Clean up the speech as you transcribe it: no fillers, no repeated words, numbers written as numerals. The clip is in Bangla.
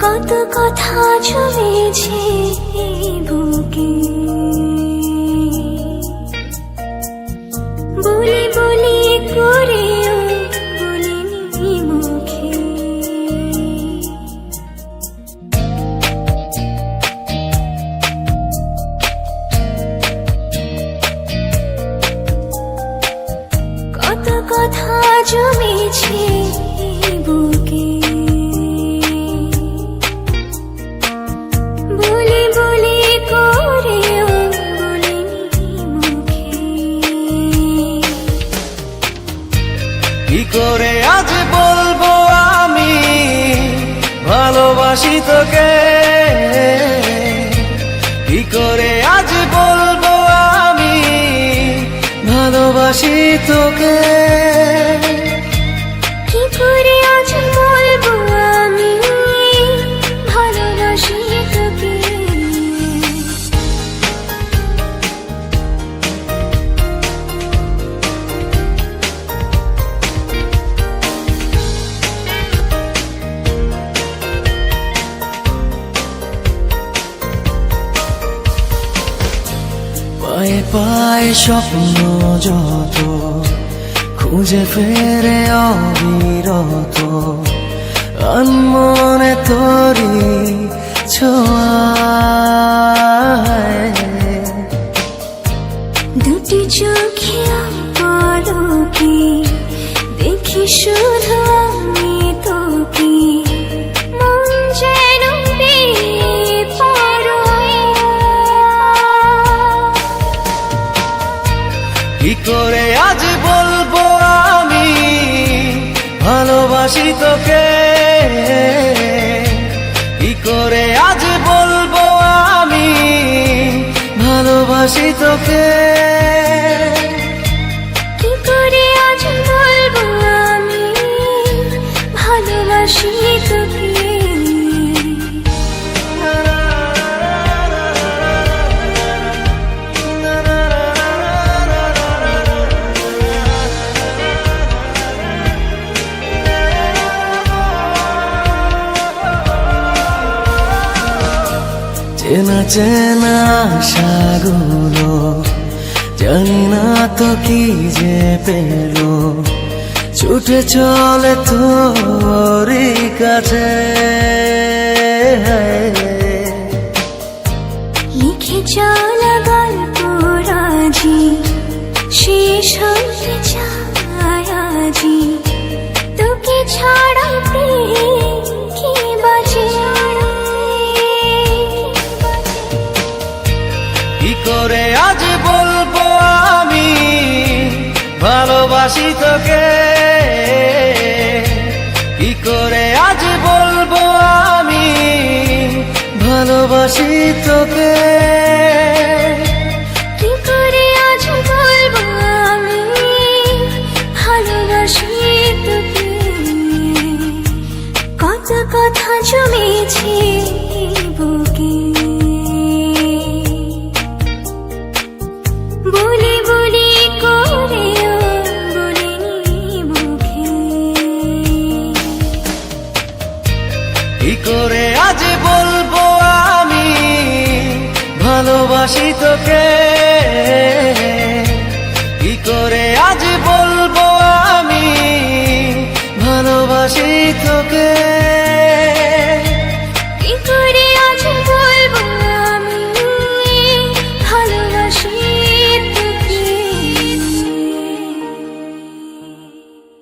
কত কথা জমেছে এই বুকে, বলি বলি করেও বলিনি মুখে। কত কথা জমেছে এই বুকে, বলি বলি করেও বলিনি মুখে। কি করে আজ বলবো আমি ভালোবাসি তোকে, কি করে আজ বলবো আমি ভালোবাসি তোকে। কি করে আজ বলবো আমি ভালোবাসি তোকে। পায়ে পায়ে স্বপ্ন যত খুঁজে ফেরে অবিরত, আনমনে তোরি ছোঁয়ায়। দুটি চোখে পলকে দেখি শুধু আমি তোকে, মন যেন বেপরোয়া। কি করে আজ বলবো আমি ভালোবাসি তোকে, কি করে আজ বলবো আমি ভালোবাসি তোকে। কি করে আজ বলবো আমি ভালোবাসি তোকে। চেনা চেনা আশাগুলো জানি না তো কি যে পেলো, ছুটে চলে তোরই কাছে। লিখে চলা গল্প রাজি শেষ হতে চায় আজি, তোকে ছাড়া প্রেম কি বাজে। কি করে আজ বলবো আমি ভালোবাসি তোকে, কি করে আজ বলবো আমি ভালোবাসি তোকে। কি করে আজ বলবো আমি ভালোবাসি তোকে। কত কথা জমেছে এই বুকে, বলি বলি করেও বলিনি মুখে। কি করে আজ বলবো আমি ভালোবাসি তোকে, কি করে আজ বলবো আমি ভালোবাসি তোকে।